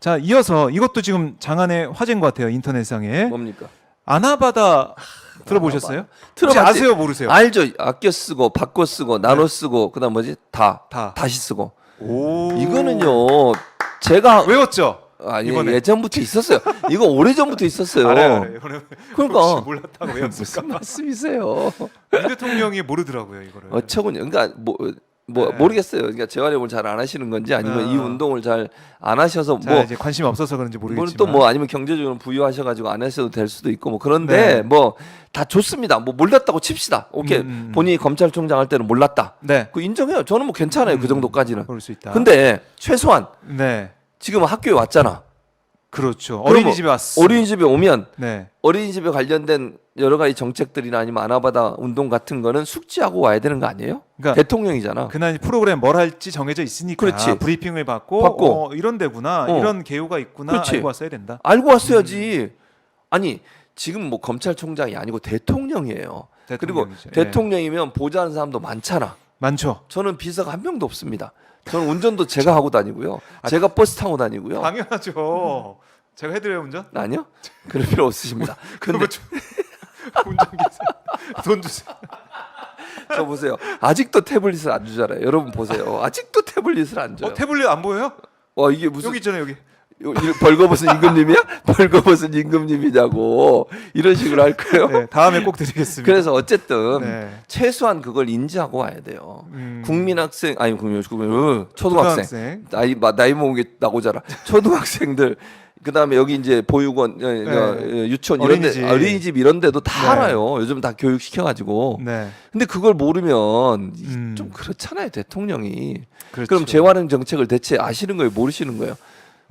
자, 이어서 이것도 지금 장안의 화제인 것 같아요. 인터넷상에. 뭡니까? 아나바다 들어보셨어요? 혹시 들어봤지? 아세요? 모르세요? 알죠. 아껴 쓰고 바꿔 쓰고 나눠 쓰고 그다음 뭐지? 다시 쓰고. 오. 이거는요. 제가 외웠죠? 아니 이번에. 예전부터 있었어요. 이거 오래전부터 있었어요. 알아요. 그러니까 혹시 몰랐다고 외웠을까? 무슨 말씀이세요? 이 대통령이 모르더라고요, 이거를. 어처구니. 그러니까 네. 모르겠어요. 그러니까 재활용을 잘 안 하시는 건지 아니면 이 운동을 잘 안 하셔서 자, 이제 관심 없어서 그런지 모르겠지만. 또뭐 아니면 경제적으로 부유하셔가지고 안 하셔도 될 수도 있고 뭐 그런데 네. 뭐 다 좋습니다. 뭐 몰랐다고 칩시다. 오케이 본인이 검찰총장 할 때는 몰랐다. 네. 그 인정해요. 저는 뭐 괜찮아요. 그 정도까지는. 그럴 수 있다. 근데 최소한 네. 지금 학교에 왔잖아. 그렇죠. 그럼 어린이집에 왔어. 어린이집에 오면 네. 어린이집에 관련된 여러 가지 정책들이나 아니면 아나바다 운동 같은 거는 숙지하고 와야 되는 거 아니에요? 그러니까 대통령이잖아. 그날 프로그램 뭘 할지 정해져 있으니까 그렇지. 브리핑을 받고 이런 데구나. 이런 개요가 있구나. 그렇지. 알고 왔어야 된다. 알고 왔어야지. 아니 지금 뭐 검찰총장이 아니고 대통령이에요. 그리고 대통령이죠. 대통령이면 보좌하는 사람도 많잖아. 많죠. 저는 비서가 한 명도 없습니다. 저는 운전도 제가 하고 다니고요. 제가 버스 타고 다니고요. 당연하죠. 제가 해드려요, 운전? 아니요? 그럴 필요 없으십니다. 근데 운전기사 돈 주세요. 저 보세요. 아직도 태블릿을 안 주잖아요. 여러분 보세요. 아직도 태블릿을 안 줘요. 태블릿 안 보여요? 와 이게 무슨 여기 있잖아요, 여기. 벌거벗은 임금님이야? 벌거벗은 임금님이냐고 이런 식으로 할 거예요. 네, 다음에 꼭 드리겠습니다. 그래서 어쨌든 네. 최소한 그걸 인지하고 와야 돼요. 국민학생 아니 초등학생 나이 먹은 게 나고자라 초등학생들 그다음에 여기 이제 보육원 유치원 어린이집 이런 데도 다 알아요. 요즘 다 교육 시켜가지고. 네. 근데 그걸 모르면 좀 그렇잖아요 대통령이. 그렇죠. 그럼 재활용 정책을 대체 아시는 거예요 모르시는 거예요?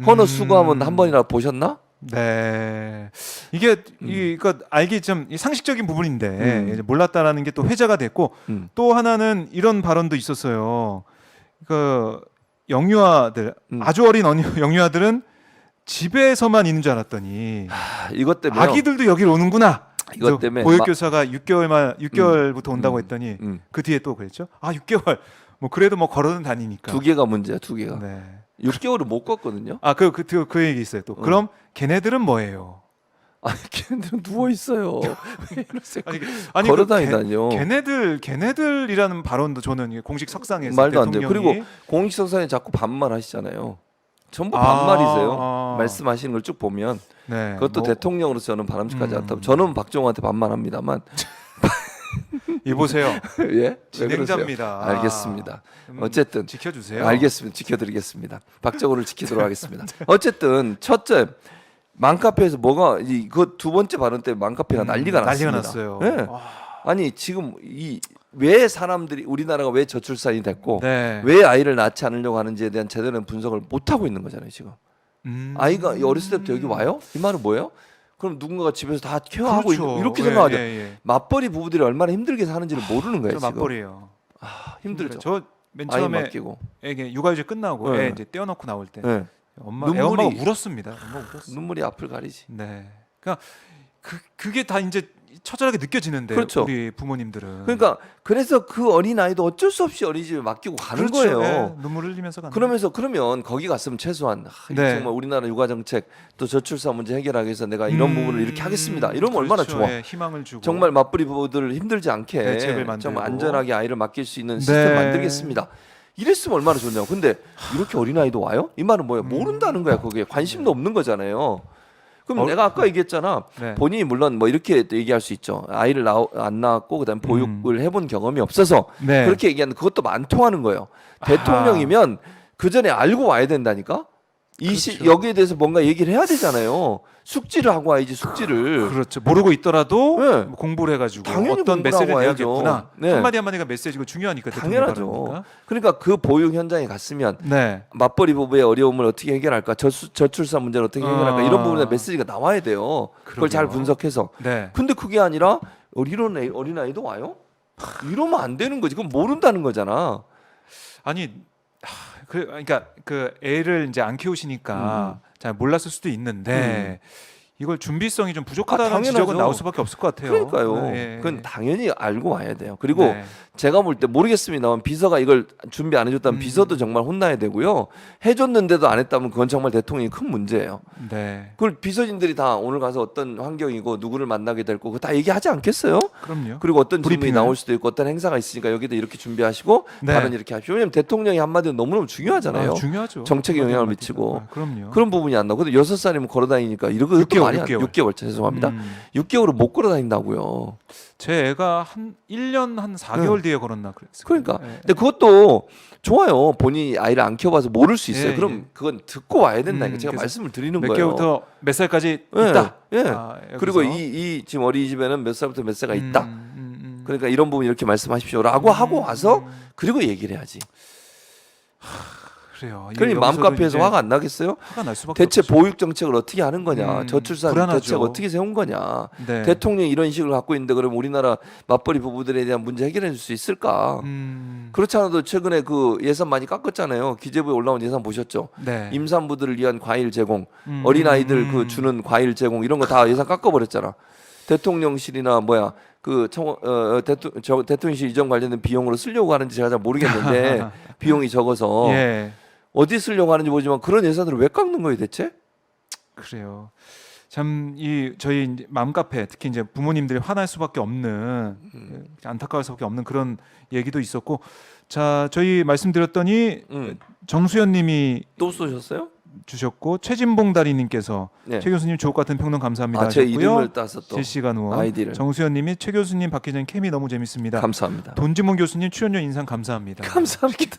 헌어 수거하면 한 번이나 보셨나? 네, 이게 이거 알기 좀 상식적인 부분인데 이제 몰랐다라는 게 또 회자가 됐고 또 하나는 이런 발언도 있었어요. 그 영유아들 아주 어린 영유아들은 집에서만 있는 줄 알았더니 이것 때문에 아기들도 여기를 오는구나. 이것 때문에 보육교사가 6개월부터 온다고 했더니 그 뒤에 또 그랬죠. 6개월. 뭐 그래도 뭐 걸어는 다니니까. 2개가 문제야 2개가. 네. 6개월을 못 걷거든요. 그 얘기 있어요. 또 그럼 걔네들은 뭐예요? 아니 걔네들은 누워 있어요. 왜 이러세요? 아니 걸어 다니다니요. 걔네들이라는 발언도 저는 공식 석상에서 말도 안 돼요. 대통령이 그리고 공식 석상에 자꾸 반말하시잖아요. 전부 반말이세요. 말씀하시는 걸 쭉 보면 네, 그것도 대통령으로서 저는 바람직하지 않다고. 저는 박정호한테 반말합니다만 이보세요. 예? 진행자입니다. 알겠습니다. 어쨌든 지켜주세요. 알겠습니다. 지켜드리겠습니다. 박정호를 지키도록 하겠습니다. 어쨌든 첫째 맘카페에서 뭐가 그 두 번째 발언 때 맘카페가 난리가 났습니다. 났어요. 네. 아니 지금 왜 사람들이 우리나라가 왜 저출산이 됐고 왜 아이를 낳지 않으려고 하는지에 대한 제대로 분석을 못 하고 있는 거잖아요 지금. 아이가 어렸을 때부터 여기 와요? 이 말은 뭐예요? 그럼 누군가가 집에서 다 케어하고 그렇죠. 이렇게 생각하죠. 맞벌이 부부들이 얼마나 힘들게 사는지를 모르는 거예요 지금. 맞벌이에요. 힘들죠. 저 맨 아이 처음에 맡기고. 애게 육아휴직 끝나고 애 이제 떼어놓고 나올 때 엄마가 울었습니다. 엄마가 울었어. 눈물이 앞을 가리지. 네. 그러니까 그게 다 이제 처절하게 느껴지는데 그렇죠. 우리 부모님들은. 그러니까 그래서 그 어린 아이도 어쩔 수 없이 어린이집에 맡기고 가는 거예요. 네, 눈물 흘리면서 가는. 그러면 거기 갔으면 최소한 정말 우리나라 육아 정책 또 저출산 문제 해결하기 위해서 내가 이런 부분을 이렇게 하겠습니다. 이러면 얼마나 좋아. 희망을 주고 정말 맞벌이 부부들을 힘들지 않게 대책을 만들고 정말 안전하게 아이를 맡길 수 있는 시스템 만들겠습니다. 이랬으면 얼마나 좋냐고. 근데 이렇게 어린 아이도 와요? 이 말은 뭐예요? 모른다는 거야. 거기에 관심도 없는 거잖아요. 그럼 내가 아까 얘기했잖아. 본인이 물론 뭐 이렇게 얘기할 수 있죠. 아이를 안 낳았고 그다음 보육을 해본 경험이 없어서 그렇게 얘기하는 그것도 안 통하는 거예요. 대통령이면 그 전에 알고 와야 된다니까. 그렇죠. 여기에 대해서 뭔가 얘기를 해야 되잖아요. 숙지를 하고 와야지 숙지를. 그렇죠. 모르고 있더라도 공부를 해가지고 당연히 어떤 메시지를 내야겠구나. 네. 한마디 한마디가 메시지가 중요하니까. 당연하죠. 그러니까 그 보육 현장에 갔으면 맞벌이 부부의 어려움을 어떻게 해결할까, 저출산 문제를 어떻게 해결할까 이런 부분에 메시지가 나와야 돼요. 그걸 잘 분석해서. 근데 그게 아니라 이런 어린아이도 와요? 이러면 안 되는 거지. 그건 모른다는 거잖아. 아니 그러니까 그 애를 이제 안 키우시니까 잘 몰랐을 수도 있는데 이걸 준비성이 좀 부족하다는 당연하죠. 지적은 나올 수밖에 없을 것 같아요. 그러니까요. 네. 그건 당연히 알고 와야 돼요. 그리고 네. 제가 볼 때 모르겠습니다만 비서가 이걸 준비 안 해줬다면 비서도 정말 혼나야 되고요. 해줬는데도 안 했다면 그건 정말 대통령이 큰 문제예요. 네. 그걸 비서진들이 다 오늘 가서 어떤 환경이고 누구를 만나게 될 거고 다 얘기하지 않겠어요? 그럼요. 그리고 어떤 질문이 브리핑을. 나올 수도 있고 어떤 행사가 있으니까 여기다 이렇게 준비하시고 네. 발언 이렇게 하시오. 왜냐하면 대통령이 한마디는 너무너무 중요하잖아요. 중요하죠. 정책에 영향을 한마디가. 미치고. 그럼요. 그런 부분이 안 나고 근데 6살이면 걸어다니니까 이러고 6개월 죄송합니다. 6개월은 못 걸어다닌다고요. 제 애가 한 1년 한 4개월 뒤에 걸었나 그랬어요. 그러니까 네. 근데 그것도 좋아요. 본인이 아이를 안 키워봐서 모를 수 있어요. 예, 그럼 예. 그건 듣고 와야 된다니까 제가 그래서 말씀을 드리는 몇 거예요. 개월부터 몇 살까지 예, 있다. 예. 여기서. 그리고 이 지금 어린이집에는 몇 살부터 몇 살가 있다. 그러니까 이런 부분 이렇게 말씀하십시오라고 하고 와서 그리고 얘기를 해야지. 그래요. 그러니 맘카페에서 화가 안 나겠어요? 화가 날 수밖에 대체 없죠. 보육 정책을 어떻게 하는 거냐, 저출산 불안하죠. 대책 어떻게 세운 거냐, 네. 대통령이 이런 식을 갖고 있는데 그럼 우리나라 맞벌이 부부들에 대한 문제 해결해 줄 수 있을까? 그렇지 않아도 최근에 그 예산 많이 깎았잖아요. 기재부에 올라온 예산 보셨죠? 네. 임산부들을 위한 과일 제공, 어린 아이들 그 주는 과일 제공 이런 거 다 예산 깎아버렸잖아. 대통령실이나 뭐야 그 대통령실 이전 관련된 비용으로 쓰려고 하는지 제가 잘 모르겠는데 비용이 적어서 예. 어디 쓰려고 하는지 모르지만 그런 예산들을 왜 깎는 거예요 대체? 그래요. 참 이 저희 이제 맘카페 특히 이제 부모님들이 화날 수밖에 없는 안타까울 수밖에 없는 그런 얘기도 있었고 자 저희 말씀드렸더니 정수연님이 또 쏘셨어요? 주셨고 최진봉 다리님께서 네. 최 교수님 주옥 같은 평론 감사합니다 제 하셨고요. 이름을 따서 또 실시간 후원 아이디를 정수연님이 최 교수님 박 기자님 케미 너무 재밌습니다. 감사합니다. 돈지문 교수님 출연료 인상 감사합니다. 감사합니다.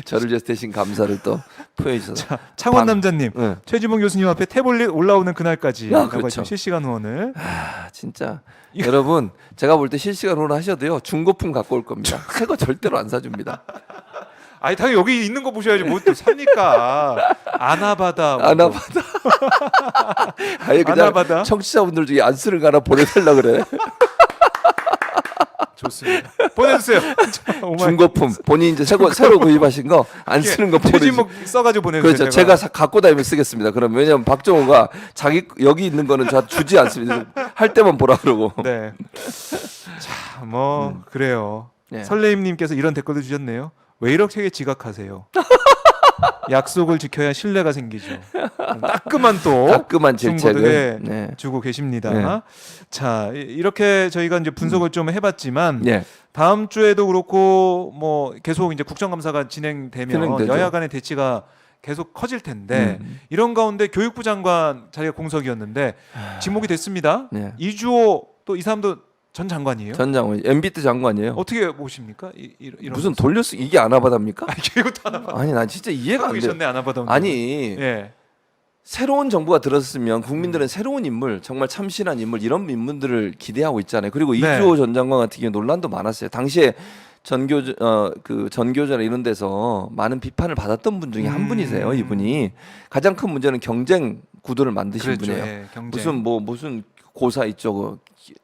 저를 위해서 대신 감사를 또 표해 주셔서. 자, 창원 남자님 네. 최지봉 교수님 앞에 태블릿 올라오는 그날까지 아, 라고 그렇죠. 하시면 실시간 후원을 아 진짜 여러분 제가 볼 때 실시간 후원 하셔도요 중고품 갖고 올 겁니다. 새 거 절대로 안 사줍니다. 아니 당연히 여기 있는 거 보셔야지 뭐 또 삽니까? 아나바다 아나바다. 아예 그냥 아나바다 청취자분들 중에 안 쓰는 거 하나 보내달라 그래. 좋습니다. 보내주세요. 중고품 본인 이제 새로 구입하신 거 안 쓰는 거 보내주세요. 최지목 써가지고 보내주세요. 그렇죠. 제가 갖고 다니면 쓰겠습니다. 그럼 왜냐면 박정호가 자기 여기 있는 거는 저 주지 않습니다. 할 때만 보라 그러고. 네. 자, 뭐 그래요. 네. 설레임님께서 이런 댓글도 주셨네요. 왜 이렇게 지각하세요? 약속을 지켜야 신뢰가 생기죠. 따끔한 또 따끔한 승부들에 질책을 네. 주고 계십니다. 네. 자 이렇게 저희가 이제 분석을 좀 해봤지만 네. 다음 주에도 그렇고 뭐 계속 이제 국정감사가 진행되면 진행되죠. 여야 간의 대치가 계속 커질 텐데 이런 가운데 교육부 장관 자리가 공석이었는데 지목이 됐습니다. 네. 이주호 또 이 사람도 전 장관이에요. 전 장관 MB 때 장관이에요. 어떻게 보십니까? 이런 무슨 돌려쓰 이게 아나바다입니까? 이것도 아나바다. 아니 난 진짜 이해가 안 돼. 계셨네 아나바다. 아니 예. 새로운 정부가 들었으면 국민들은 새로운 인물, 정말 참신한 인물 이런 인물들을 기대하고 있잖아요. 그리고 네. 이주호 전 장관 같은 경우 논란도 많았어요. 당시에 전교조나 이런 데서 많은 비판을 받았던 분 중에 한 분이세요. 이분이 가장 큰 문제는 경쟁 구도를 만드신 그랬죠. 분이에요. 예, 경쟁. 무슨 고사 있죠.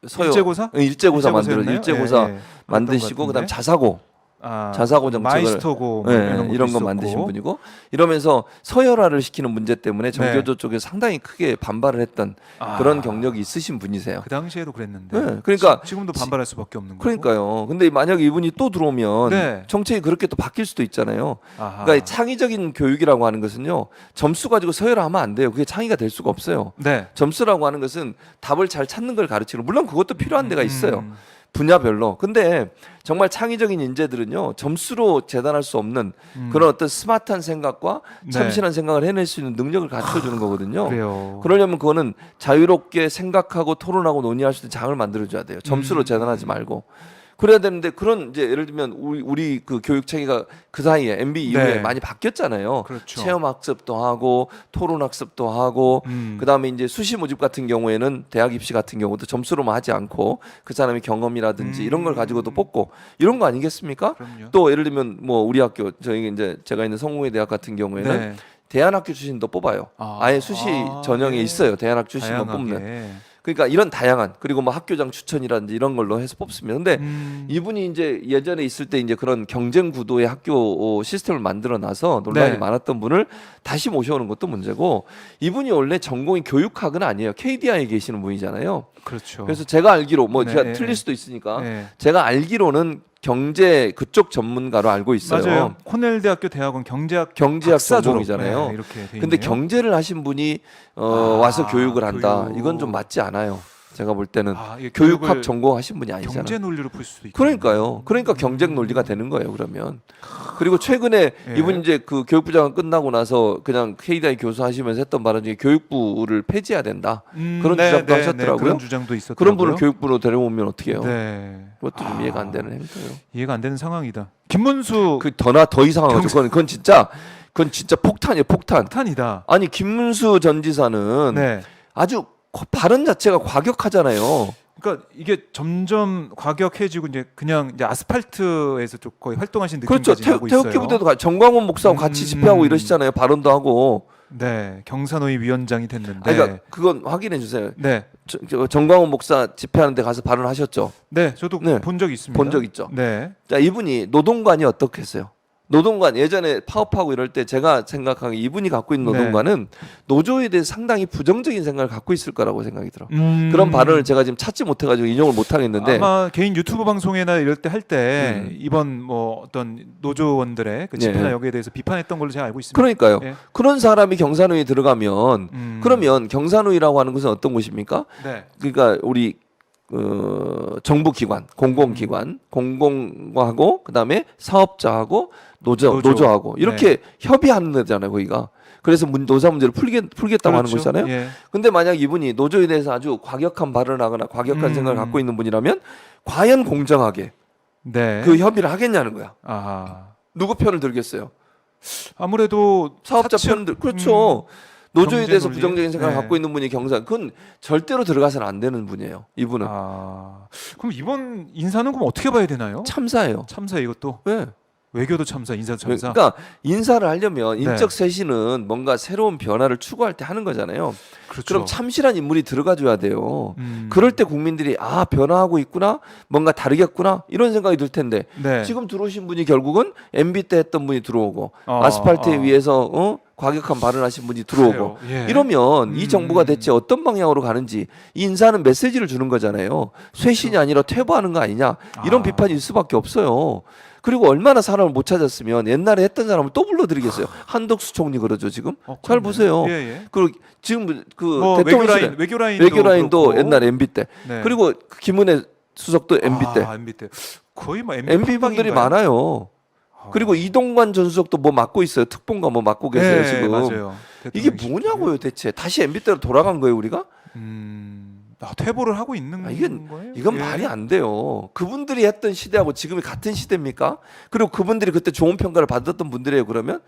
서요 일제고사? 일제고사 만들어 일제고사 예, 만드시고 그다음 자사고 자사고 정책을 마이스터고 뭐 이런 거 만드신 분이고 이러면서 서열화를 시키는 문제 때문에 전교조 쪽에 상당히 크게 반발을 했던 그런 경력이 있으신 분이세요. 그 당시에도 그랬는데. 네, 그러니까 지금도 반발할 수밖에 없는 거고. 그러니까요. 근데 만약에 이분이 또 들어오면 네. 정책이 그렇게 또 바뀔 수도 있잖아요. 아하. 그러니까 창의적인 교육이라고 하는 것은요. 점수 가지고 서열화하면 안 돼요. 그게 창의가 될 수가 없어요. 네. 점수라고 하는 것은 답을 잘 찾는 걸 가르치는 물론 그것도 필요한 데가 있어요. 분야별로. 근데 정말 창의적인 인재들은요 점수로 재단할 수 없는 그런 어떤 스마트한 생각과 참신한 생각을 해낼 수 있는 능력을 갖춰 주는 거거든요. 그래요. 그러려면 그거는 자유롭게 생각하고 토론하고 논의할 수 있는 장을 만들어 줘야 돼요. 점수로 재단하지 말고. 그래야 되는데 그런 이제 예를 들면 우리 그 교육 체계가 그 사이에 MB 이후에 네. 많이 바뀌었잖아요. 그렇죠. 체험 학습도 하고 토론 학습도 하고 그다음에 이제 수시 모집 같은 경우에는 대학 입시 같은 경우도 점수로만 하지 않고 그 사람의 경험이라든지 이런 걸 가지고도 뽑고 이런 거 아니겠습니까? 그럼요. 또 예를 들면 뭐 우리 학교 저희 이제 제가 있는 성공회 대학 같은 경우에는 네. 대안학교 출신도 뽑아요. 아예 수시 전형에 네. 있어요. 대안학교 출신만 다양하게. 뽑는. 그러니까 이런 다양한 그리고 뭐 학교장 추천이라든지 이런 걸로 해서 뽑습니다. 근데 이분이 이제 예전에 있을 때 이제 그런 경쟁 구도의 학교 시스템을 만들어 놔서 논란이 네. 많았던 분을 다시 모셔오는 것도 문제고 이분이 원래 전공이 교육학은 아니에요. KDI에 계시는 분이잖아요. 그렇죠. 그래서 제가 알기로 뭐 네, 제가 네, 틀릴 수도 있으니까 네. 제가 알기로는 경제 그쪽 전문가로 알고 있어요. 맞아요. 코넬 대학교 대학원 경제학 경제학 졸업. 전공이잖아요. 네, 이렇게 돼 근데 있네요. 경제를 하신 분이 와서 교육을 한다. 교육. 이건 좀 맞지 않아요. 제가 볼 때는 이게 교육학 교육을 전공하신 분이 아니잖아요. 경제 논리로 풀 수도 있고. 그러니까요. 그러니까 경쟁 논리가 되는 거예요. 그러면 그리고 최근에 예. 이분 이제 그 교육부 장관 끝나고 나서 그냥 KDI 교수 하시면서 했던 발언 중에 교육부를 폐지해야 된다. 그런 주장도 하셨더라고요. 그런 주장도 있었더라고요. 그런 분을 교육부로 데려오면 어떻게 해요? 네. 그것도 좀 이해가 안 되는 행태예요. 이해가 안 되는 상황이다. 김문수 그 더 이상한 거죠. 그건 진짜 폭탄이에요. 폭탄. 폭탄이다. 아니 김문수 전 지사는 네. 아주 발언 자체가 과격하잖아요. 그러니까 이게 점점 과격해지고 이제 그냥 이제 아스팔트에서 좀 거의 활동하신 그렇죠. 느낌까지 나고 있어요. 태극기 부대도 정광훈 목사하고 같이 집회하고 이러시잖아요. 발언도 하고. 네, 경산호위 위원장이 됐는데. 그러니까 그건 확인해 주세요. 네, 정광훈 목사 집회하는데 가서 발언하셨죠. 네, 저도 네. 본 적 있습니다. 본 적 있죠. 네, 자, 이분이 노동관이 어떻게 했어요? 노동관 예전에 파업하고 이럴 때 제가 생각하기에 이분이 갖고 있는 네. 노동관은 노조에 대해서 상당히 부정적인 생각을 갖고 있을 거라고 생각이 들어. 그런 발언을 제가 지금 찾지 못해가지고 인용을 못 하겠는데 아마 개인 유튜브 방송이나 이럴 때 할 때 이번 뭐 어떤 노조원들의 그 집회나 네. 여기에 대해서 비판했던 걸로 제가 알고 있습니다. 그러니까요. 예. 그런 사람이 경산호에 들어가면 그러면 경산호위라고 하는 것은 어떤 곳입니까? 네, 그러니까 우리 정부기관, 공공기관, 공공하고 그다음에 사업자하고 노조. 노조하고 이렇게 협의하는 데잖아요, 거기가. 그래서 노사 문제를 풀겠다고 하는 그렇죠. 거잖아요. 예. 근데 만약 이분이 노조에 대해서 아주 과격한 발언을 하거나 과격한 생각을 갖고 있는 분이라면 과연 공정하게 네. 그 협의를 하겠냐는 거야. 아, 누구 편을 들겠어요? 아무래도 사업자 사측, 편들. 그렇죠. 노조에 경제 대해서 논리? 부정적인 생각을 네. 갖고 있는 분이 그건 절대로 들어가서는 안 되는 분이에요. 이분은 그럼 이번 인사는 그럼 어떻게 봐야 되나요? 참사예요. 참사 이것도 네. 외교도 참사, 인사도 참사. 그러니까 인사를 하려면 네. 인적 쇄신은 뭔가 새로운 변화를 추구할 때 하는 거잖아요. 그렇죠. 그럼 참신한 인물이 들어가줘야 돼요. 음. 그럴 때 국민들이 변화하고 있구나, 뭔가 다르겠구나 이런 생각이 들 텐데 네. 지금 들어오신 분이 결국은 MB 때 했던 분이 들어오고 아스팔트에 위에서 과격한 발언하신 분이 들어오고 예. 이러면 이 정부가 대체 어떤 방향으로 가는지 이 인사는 메시지를 주는 거잖아요. 쇄신이 아니라 퇴보하는 거 아니냐 이런 비판이 있을 수밖에 없어요. 그리고 얼마나 사람을 못 찾았으면 옛날에 했던 사람을 또 불러드리겠어요. 한덕수 총리 그러죠 지금. 잘 보세요. 예, 예. 그리고 지금 그 뭐 대통령실에 외교라인도 외교라인도 그렇고. 옛날 MB 때 네. 그리고 그 김은혜 수석도 MB 때 MB 때 거의 뭐 MB 분들이 많아요. 그리고 이동관 전 수석도 뭐 맡고 있어요. 특보가 뭐 맡고 계세요 네, 지금. 맞아요. 이게 대통령실. 뭐냐고요 대체. 다시 MB 때로 돌아간 거예요 우리가? 퇴보를 하고 있는 거예요? 이건 예. 말이 안 돼요. 그분들이 했던 시대하고 지금이 같은 시대입니까? 그리고 그분들이 그때 좋은 평가를 받았던 분들이에요 그러면?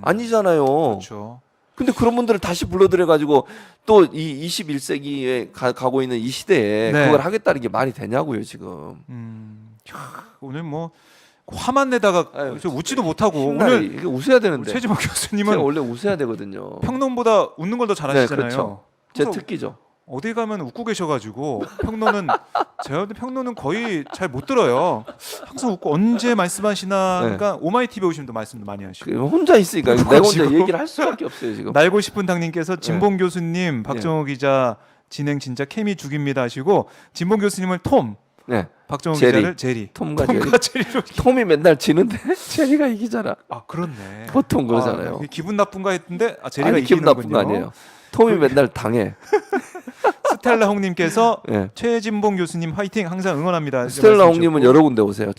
아니잖아요. 그렇죠. 근데 그런 분들을 다시 불러들여 가지고 또 이 21세기에 가고 있는 이 시대에 네. 그걸 하겠다는 게 말이 되냐고요 지금. 오늘 뭐 화만 내다가 아유, 저 웃지도 못하고 오늘 오늘 이게 웃어야 되는데 최지목 제가 교수님은 원래 웃어야 되거든요. 평론보다 웃는 걸 더 잘하시잖아요. 네, 그렇죠. 제 그래서 특기죠. 어디 가면 웃고 계셔가지고 평론은 제가 근데 평론은 거의 잘 못 들어요. 항상 웃고 언제 말씀하시나. 네. 그러니까 오마이 TV 오시면 말씀도 많이 하시고. 혼자 있으니까 내가 혼자 지금. 얘기를 할 수밖에 없어요 지금. 날고 싶은 당님께서 진봉 교수님, 박정호 기자 진행 진짜 케미 죽입니다 하시고 진봉 교수님을 톰, 네. 박정호 제리. 기자를 제리. 톰과 제리로. 톰이 맨날 지는데 제리가 이기잖아. 그렇네. 보통 그러잖아요. 기분 나쁜가 했는데 제리가 아니 기분 나쁜 이기는군요. 거 아니에요. 톰이 맨날 당해. 스텔라 홍님께서 네. 최진봉 교수님 화이팅 항상 응원합니다. 스텔라 홍님은 여러 군데 오세요.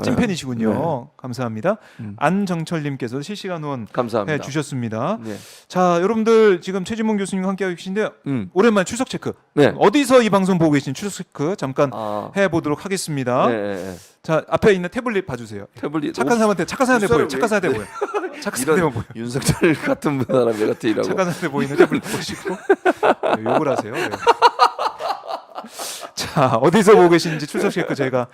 찐팬이시군요. 네. 감사합니다. 안정철님께서 실시간 후원 감사합니다. 해 주셨습니다. 네. 자, 여러분들 지금 최진봉 교수님과 함께하고 계신데요. 오랜만에 출석 체크. 네. 어디서 이 방송 보고 계신 출석 체크 잠깐 해보도록 하겠습니다. 네. 자, 앞에 있는 태블릿 봐주세요. 태블릿 착한 사람한테 보여. 착한 사람한테 보여. 착한 사람한테 보여. 윤석열 같은 사람 같아 이라고. 착한 사람한테 보이는 태블릿 보시고 욕을 하세요. 네. 자, 어디서 보고 계신지 출석 체크 제가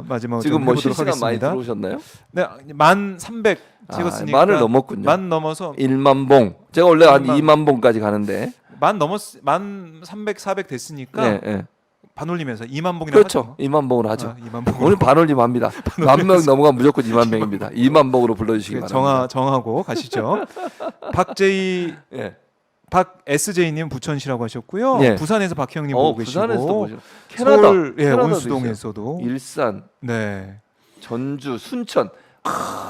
마지막으로 지금 뭐 해보도록 실시간 많이 하겠습니다. 들어오셨나요? 네, 1300 찍었으니까 만을 넘었군요. 만 넘어서 1만 봉. 제가 원래 한 1만. 2만 봉까지 가는데 만 300, 400 됐으니까 네, 네. 반올림해서 2만 봉이나 그렇죠. 2만 봉으로 하죠. 2만 봉. 오늘 반올림 합니다. 10,000명 넘어가면 무조건 2만 명입니다. 2만 봉으로 불러주시기 바랍니다. 정하고 가시죠. 박제이 예. 박SJ님 부천시라고 하셨고요. 예. 부산에서 박형님 보고 계시고 부산에서도 보시고 캐나다, 서울, 캐나다도 온수동에서도 일산, 네 전주, 순천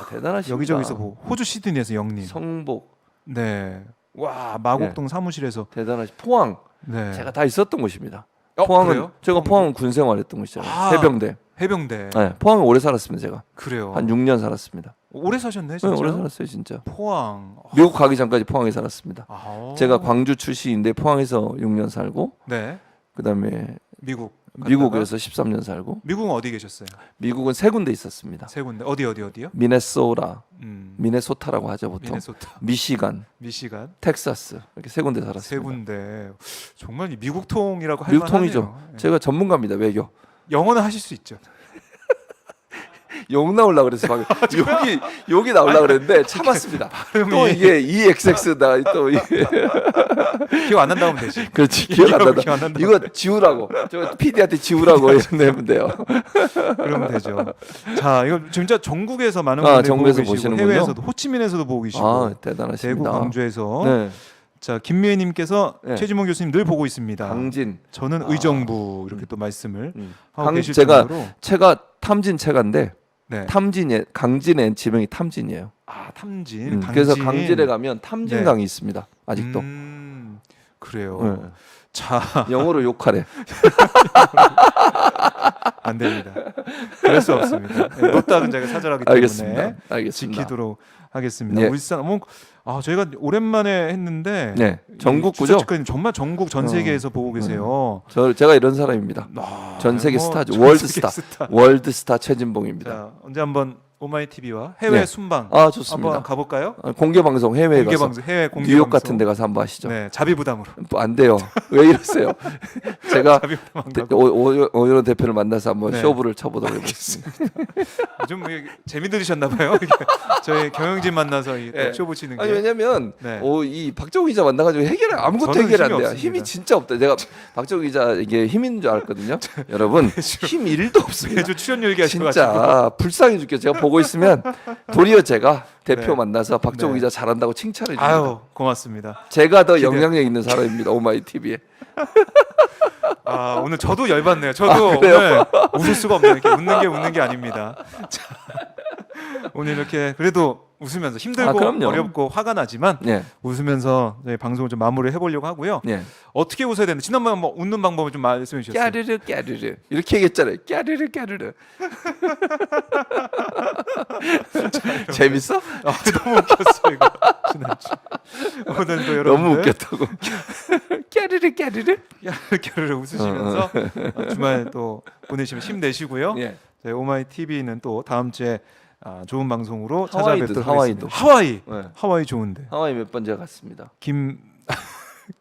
대단하십니다. 여기저기서 보고 호주 시드니에서 영님 성복 네 와 마곡동 사무실에서 대단하시 포항 네 제가 다 있었던 곳입니다. 그래요? 포항은 제가 포항 군 생활했던 곳이잖아요. 아. 해병대. 해병대 네, 포항에 오래 살았습니다. 제가 그래요. 한 6년 살았습니다. 오래 사셨네 네, 진짜. 오래 살았어요 진짜. 포항 미국 가기 전까지 포항에 살았습니다. 아. 제가 광주 출신인데 포항에서 6년 살고 네 그다음에 갔다가? 미국에서 13년 살고 미국은 어디 계셨어요? 미국은 3군데 있었습니다. 세 군데 어디요? 미네소라, 미네소타라고 하죠 보통. 미네소타, 미시간, 미시간 texas 이렇게 3군데 살았습니다. 세 군데 정말 이 미국통이라고 할 미국 통이죠. 만하네요. 예. 제가 전문가입니다 외교. 영어는 하실 수 있죠. 욕 나올라 그래서 방금 욕이 나올라 그랬는데 참았습니다. 또 이게 EXX다 또 이게 기억 안 난다고 하면 되지. 그렇지 기억 안 기억 안 난다. 난다. 이거 지우라고 저 PD한테 지우라고 이러면 돼요. 그러면 되죠. 자, 이거 진짜 전국에서 많은 아, 분들이 전국에서 보고 계시고 보시는군요. 해외에서도 호치민에서도 보고 계시고 아 대단하십니다. 대구 광주에서 네. 자 김미애님께서 네. 최지봉 교수님 늘 보고 있습니다. 강진. 저는 의정부 이렇게 또 말씀을 하고 강 계실 제가 정도로 체가 탐진 체가인데 네. 강진의 지명이 탐진이에요. 아 탐진, 그래서 강진. 강진에 가면 탐진강이 있습니다. 아직도. 그래요. 네. 자, 영어로 욕하래. 안 됩니다. 그럴 수 없습니다. 네, 노딱은 제가 사절하기 때문에 알겠습니다. 지키도록 하겠습니다. 예. 울산 저희가 오랜만에 했는데 네, 전국구죠. 작가님 정말 전국 전 세계에서 보고 계세요. 제가 이런 사람입니다. 전 세계 스타죠. 월드스타 최진봉입니다. 자, 언제 한번 오마이 TV와 해외 네. 순방 아 좋습니다. 한번 가볼까요? 공개 방송 해외에 공개 가서 방송, 해외 공개 뉴욕 방송. 같은 데 가서 한번 하시죠. 네, 자비 부담으로. 뭐안 돼요. 왜 이러세요? 제가 자비 부담 가고. 오연호 대표를 만나서 한번 네. 쇼부를 쳐보도록 하겠습니다. 요즘 뭐 재미 들으셨나 봐요. 저희 경영진 만나서 네. 쇼 붙이는 게. 아니 왜냐면 네. 이 박정우 기자 만나가지고 아무것도 저는 해결 안 힘이 돼요. 없습니다. 힘이 진짜 없다. 내가 박정우 기자 이게 힘인 줄 알았거든요. 여러분 힘 1도 없습니다. 매주 출연료 얘기하시고 진짜 불쌍해 죽겠어요. 제가 보고 있으면 도리어 제가 대표 네. 만나서 박정우 네. 기자 잘한다고 칭찬해 줍니다. 아유 고맙습니다. 제가 더 영향력 있는 사람입니다. 오마이 TV에. 아 오늘 저도 열받네요. 저도 그래요? 오늘 웃을 수가 없네요. 이렇게 웃는 게 아닙니다. 자, 오늘 이렇게 그래도 웃으면서 힘들고 그럼요. 어렵고 화가 나지만 네. 웃으면서 저희 방송을 좀 마무리 해보려고 하고요. 네. 어떻게 웃어야 되는데 지난번에 뭐 웃는 방법을 좀 말씀해 주셨어요. 까르르 이렇게 얘기했잖아요. 까르르. 재밌어? 너무 웃겼어 이거. 지난주. 오늘도 여러분들 너무 웃겼다고. 까르르. 야르르 웃으시면서 주말 또 보내시면 힘내시고요. 예. 저희 오마이 TV는 또 다음 주에 좋은 방송으로 하와이도, 찾아뵙도록 하와이도. 하겠습니다. 네. 하와이 좋은데. 하와이 몇 번 제가 갔습니다. 김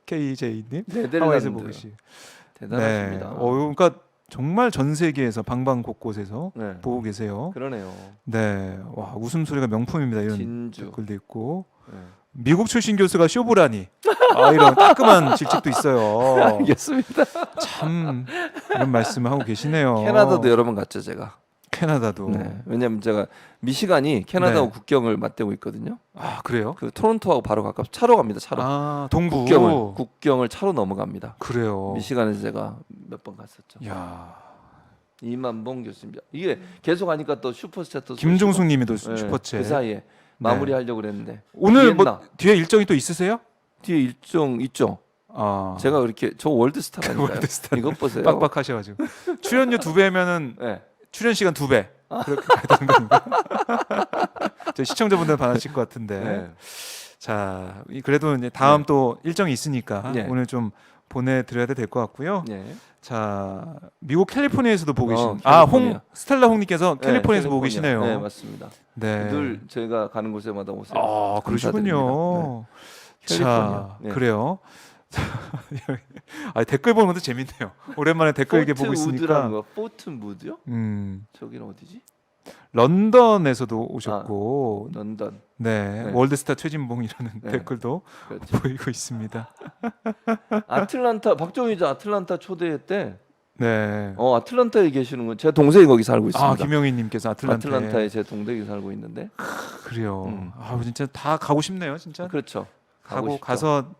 KJ님 네덜란드. 하와이에서 보고 계시. 대단하십니다. 그러니까 정말 전 세계에서 방방곳곳에서 네. 보고 계세요. 그러네요. 네, 와 웃음소리가 명품입니다. 이런 진주. 댓글도 있고 네. 미국 출신 교수가 쇼부라니. 이런 따끔한 질책도 있어요. 알겠습니다. 참 이런 말씀을 하고 계시네요. 캐나다도 여러 번 갔죠 제가. 캐나다도. 네. 왜냐면 제가 미시간이 캐나다하고 네. 국경을 맞대고 있거든요. 아 그래요? 그 토론토하고 바로 가깝. 차로 갑니다. 차로. 동부. 국경을 차로 넘어갑니다. 그래요. 미시간에서 제가 몇 번 갔었죠. 야. 이만봉 교수입니다. 이게 계속 하니까 또 슈퍼스타 또 김종숙님이도 네, 슈퍼챗. 그 사이에 마무리하려고 그랬는데 오늘 뭐 비엔나. 뒤에 일정이 또 있으세요? 뒤에 일정 있죠. 제가 그렇게 저 월드스타라니까요. 월드스타. 이것 보세요. 빡빡하셔가지고 출연료 2배면은 네. 출연 시간 2배. 그렇게 가야 되는 겁니까? 저 시청자분들 반하실 것 같은데. 네. 자, 그래도 이제 다음 또 일정이 있으니까 네. 오늘 좀 보내드려야 될 것 같고요. 네. 자, 미국 캘리포니아에서도 보고 계신. 캘리포니아. 스텔라 홍님께서 캘리포니아에서 보고 캘리포니아. 계시네요. 네, 맞습니다. 네. 늘 제가 가는 곳에마다 오세요. 그러시군요. 네. 자, 캘리포니아. 네. 그래요. 댓글 보는 것도 재밌네요. 오랜만에 댓글 이렇게 보고 있으니까. 포트 무드요? 저기는 어디지? 런던에서도 오셨고, 런던. 네, 네. 월드스타 최진봉이라는 네. 댓글도 그렇죠. 보이고 있습니다. 아틀란타 박종희 아틀란타 초대회 때 네. 아틀란타에 계시는 건 제 동생이 거기 살고 있습니다. 김영희님께서 아틀란타에 제 동생이 살고 있는데. 그래요. 진짜 다 가고 싶네요, 진짜. 그렇죠. 가서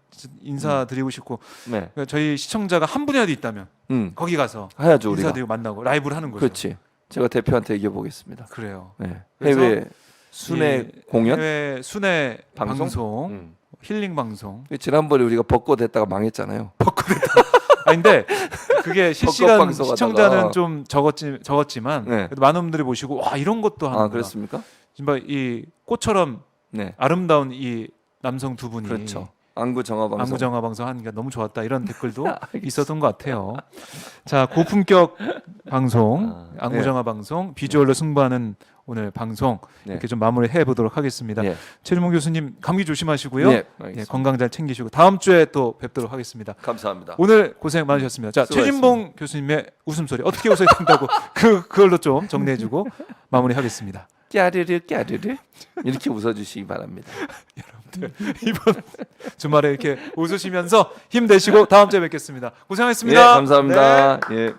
인사드리고 싶고. 네. 그러니까 저희 시청자가 한 분이라도 있다면 거기 가서 해야죠, 인사드리고 만나고 라이브를 하는 거죠. 그렇지. 제가 대표한테 얘기해 보겠습니다. 그래요. 네. 해외 순회 공연, 해외 순회 방송, 힐링 방송. 지난번에 우리가 벚꽃 했다가 망했잖아요. 근데 그게 실시간 방송하다가. 시청자는 좀 적었지만 네. 그래도 많은 분들이 보시고 와 이런 것도 하는구나. 그렇습니까? 정말 이 꽃처럼 네. 아름다운 이 남성 두 분이 그렇죠. 안구 정화 방송 하니까 너무 좋았다 이런 댓글도 있었던 것 같아요. 자, 고품격 방송, 안구 정화 방송, 비주얼로 승부하는 오늘 방송 이렇게 좀 마무리해 보도록 하겠습니다. 최준봉 교수님 감기 조심하시고요. 건강 잘 챙기시고 다음 주에 또 뵙도록 하겠습니다. 감사합니다. 오늘 고생 많으셨습니다. 자, 최준봉 교수님의 웃음소리 어떻게 웃어야 된다고 그걸로 좀 정리해주고 마무리하겠습니다. 까르르 까르르 이렇게 웃어주시기 바랍니다. 여러분들 이번 주말에 이렇게 웃으시면서 힘내시고 다음 주에 뵙겠습니다. 고생하셨습니다. 감사합니다. 예.